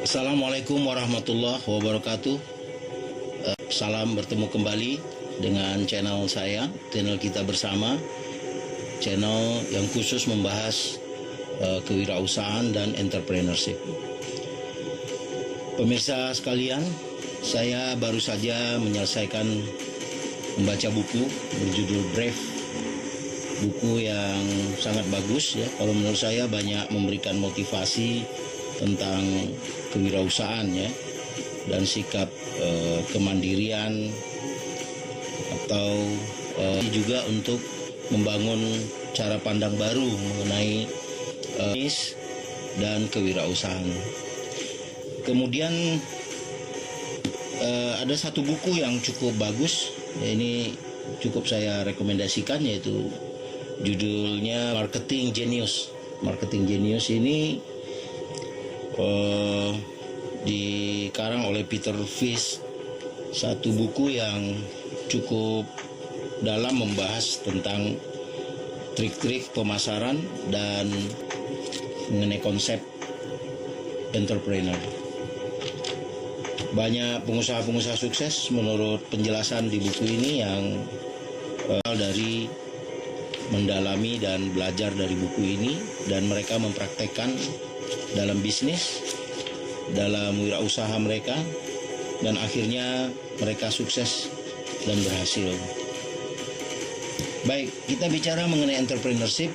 Assalamualaikum warahmatullahi wabarakatuh. Salam bertemu kembali dengan channel saya, channel kita bersama, channel yang khusus membahas kewirausahaan dan entrepreneurship. Pemirsa sekalian, saya baru saja menyelesaikan membaca buku berjudul Brave. Buku yang sangat bagus ya, kalau menurut saya banyak memberikan motivasi tentang kewirausahaan ya, dan sikap kemandirian atau juga untuk membangun cara pandang baru mengenai bisnis dan kewirausahaan. Kemudian ada satu buku yang cukup bagus ya, ini cukup saya rekomendasikan, yaitu judulnya Marketing Genius. Marketing Genius ini dikarang oleh Peter Fish, satu buku yang cukup dalam membahas tentang trik-trik pemasaran dan mengenai konsep entrepreneur. Banyak pengusaha-pengusaha sukses menurut penjelasan di buku ini yang dari mendalami dan belajar dari buku ini, dan mereka mempraktekkan dalam bisnis, dalam wirausaha mereka, dan akhirnya mereka sukses dan berhasil. Baik, kita bicara mengenai entrepreneurship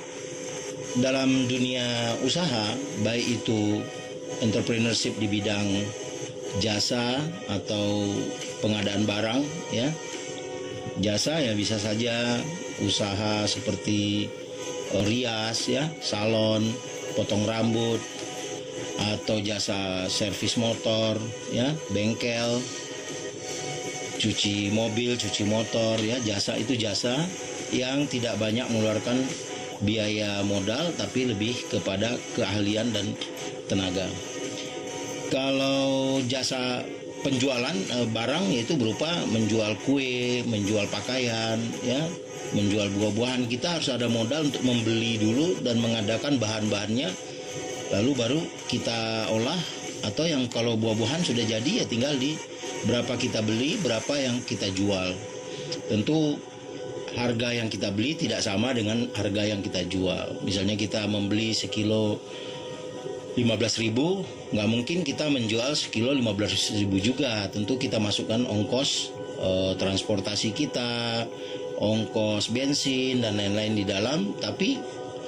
dalam dunia usaha, baik itu entrepreneurship di bidang jasa atau pengadaan barang ya. Jasa ya bisa saja usaha seperti rias ya, salon, potong rambut, atau jasa servis motor ya, bengkel, cuci mobil, cuci motor ya. Jasa itu jasa yang tidak banyak mengeluarkan biaya modal, tapi lebih kepada keahlian dan tenaga. Kalau jasa penjualan barang, yaitu berupa menjual kue, menjual pakaian ya, menjual buah-buahan. Kita harus ada modal untuk membeli dulu dan mengadakan bahan-bahannya, lalu baru kita olah. Atau yang kalau buah-buahan sudah jadi ya tinggal di berapa kita beli, berapa yang kita jual. Tentu harga yang kita beli tidak sama dengan harga yang kita jual. Misalnya kita membeli sekilo 15.000, nggak mungkin kita menjual sekilo 15.000 juga. Tentu kita masukkan ongkos transportasi kita, ongkos bensin dan lain-lain di dalam. Tapi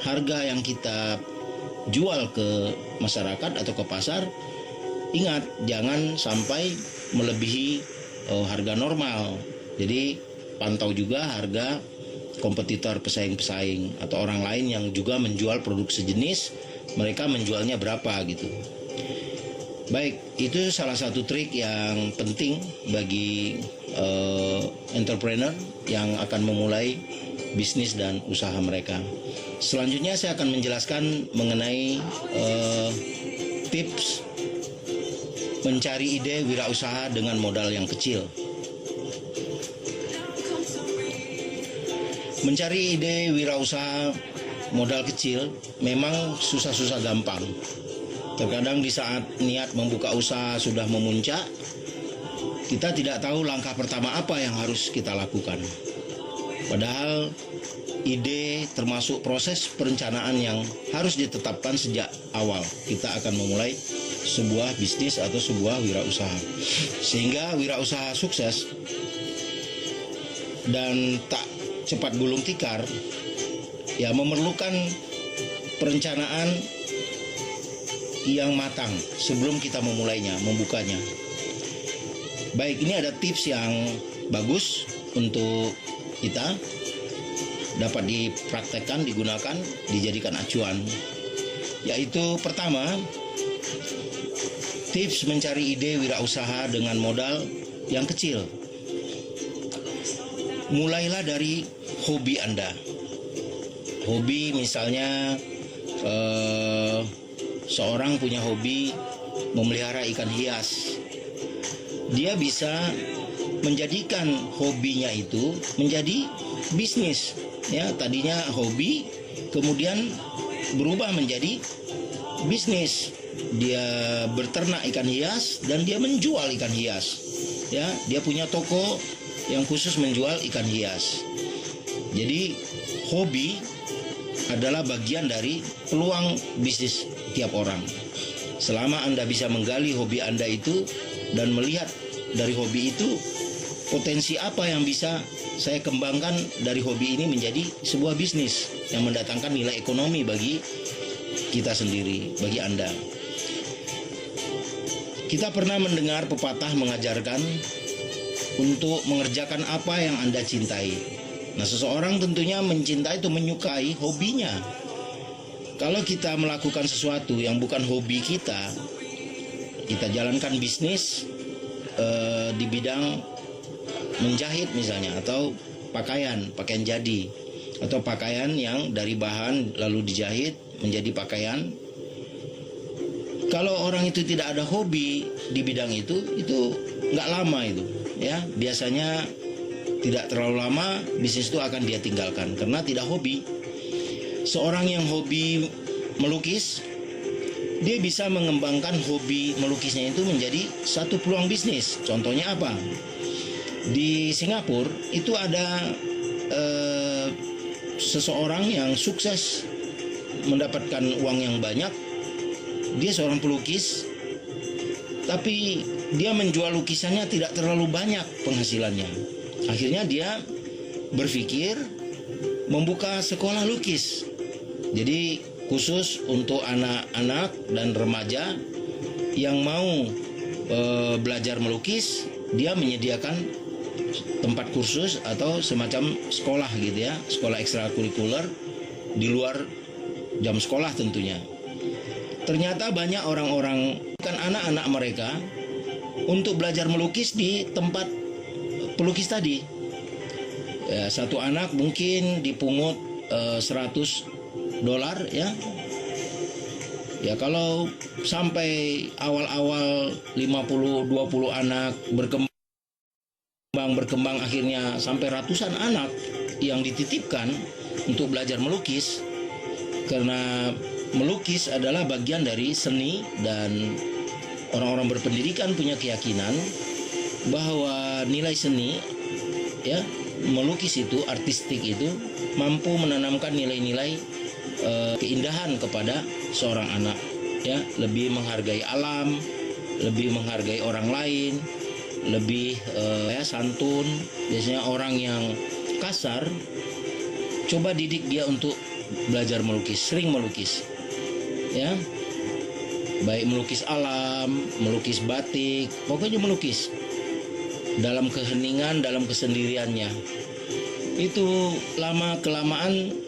harga yang kita jual ke masyarakat atau ke pasar, ingat jangan sampai melebihi harga normal. Jadi pantau juga harga kompetitor, pesaing-pesaing atau orang lain yang juga menjual produk sejenis, mereka menjualnya berapa gitu. Baik, itu salah satu trik yang penting bagi entrepreneur yang akan memulai bisnis dan usaha mereka. Selanjutnya saya akan menjelaskan mengenai tips mencari ide wirausaha dengan modal yang kecil. Mencari ide wirausaha modal kecil memang susah-susah gampang. Terkadang di saat niat membuka usaha sudah memuncak, kita tidak tahu langkah pertama apa yang harus kita lakukan. Padahal ide termasuk proses perencanaan yang harus ditetapkan sejak awal kita akan memulai sebuah bisnis atau sebuah wirausaha. Sehingga wirausaha sukses dan tak cepat gulung tikar ya memerlukan perencanaan yang matang sebelum kita memulainya, membukanya. Baik, ini ada tips yang bagus untuk kita dapat dipraktekkan, digunakan, dijadikan acuan. Yaitu pertama, tips mencari ide wirausaha dengan modal yang kecil. Mulailah dari hobi Anda. Hobi misalnya seorang punya hobi memelihara ikan hias. Dia bisa menjadikan hobinya itu menjadi bisnis. Ya, tadinya hobi kemudian berubah menjadi bisnis. dia berternak ikan hias dan dia menjual ikan hias. Ya, dia punya toko yang khusus menjual ikan hias. Jadi hobi adalah bagian dari peluang bisnis tiap orang. Selama Anda bisa menggali hobi Anda itu dan melihat dari hobi itu potensi apa yang bisa saya kembangkan dari hobi ini menjadi sebuah bisnis yang mendatangkan nilai ekonomi bagi kita sendiri, bagi Anda. Kita pernah mendengar pepatah mengajarkan untuk mengerjakan apa yang Anda cintai. Nah, seseorang tentunya mencintai atau menyukai hobinya. Kalau kita melakukan sesuatu yang bukan hobi kita jalankan bisnis di bidang menjahit misalnya, atau pakaian jadi, atau pakaian yang dari bahan lalu dijahit menjadi pakaian. Kalau orang itu tidak ada hobi di bidang itu nggak lama itu, ya. Biasanya tidak terlalu lama bisnis itu akan dia tinggalkan karena tidak hobi. Seorang yang hobi melukis, dia bisa mengembangkan hobi melukisnya itu menjadi satu peluang bisnis. Contohnya apa? Di Singapura itu ada seseorang yang sukses mendapatkan uang yang banyak. Dia seorang pelukis, tapi dia menjual lukisannya tidak terlalu banyak penghasilannya. Akhirnya dia berpikir membuka sekolah lukis. Jadi khusus untuk anak-anak dan remaja yang mau belajar melukis, dia menyediakan tempat kursus atau semacam sekolah gitu ya, sekolah ekstrakurikuler di luar jam sekolah tentunya. Ternyata banyak orang-orang kan anak-anak mereka untuk belajar melukis di tempat pelukis tadi. Ya, satu anak mungkin dipungut $100 ya. Ya, kalau sampai awal-awal 50-20 anak berkembang akhirnya sampai ratusan anak yang dititipkan untuk belajar melukis, karena melukis adalah bagian dari seni dan orang-orang berpendidikan punya keyakinan bahwa nilai seni, ya, melukis itu, artistik itu mampu menanamkan nilai-nilai keindahan kepada seorang anak, ya, lebih menghargai alam, lebih menghargai orang lain, lebih santun. Biasanya orang yang kasar, coba didik dia untuk belajar melukis, sering melukis, ya, baik melukis alam, melukis batik, pokoknya melukis dalam keheningan, dalam kesendiriannya. Itu lama kelamaan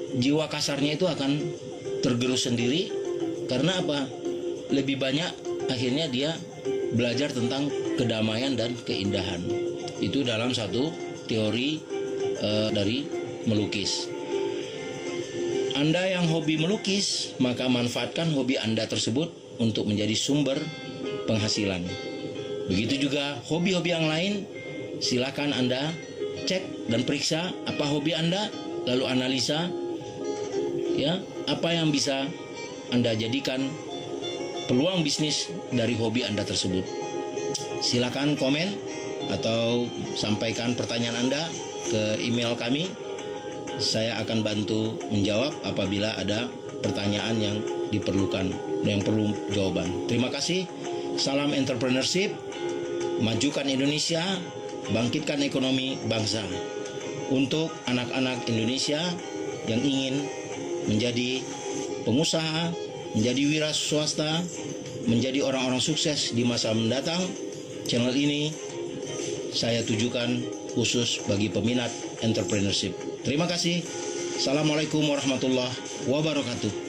jiwa kasarnya itu akan tergerus sendiri. Karena apa? Lebih banyak akhirnya dia belajar tentang kedamaian dan keindahan. Itu dalam satu teori dari melukis. Anda yang hobi melukis, maka manfaatkan hobi Anda tersebut untuk menjadi sumber penghasilan. Begitu juga hobi-hobi yang lain, silakan Anda cek dan periksa apa hobi Anda, lalu analisa, ya, apa yang bisa Anda jadikan peluang bisnis dari hobi Anda tersebut. Silakan komen atau sampaikan pertanyaan Anda ke email kami. Saya akan bantu menjawab apabila ada pertanyaan yang diperlukan, yang perlu jawaban. Terima kasih. Salam entrepreneurship, majukan Indonesia, bangkitkan ekonomi bangsa. Untuk anak-anak Indonesia yang ingin menjadi pengusaha, menjadi wira swasta, menjadi orang-orang sukses di masa mendatang, channel ini saya tujukan khusus bagi peminat entrepreneurship. Terima kasih. Assalamualaikum warahmatullahi wabarakatuh.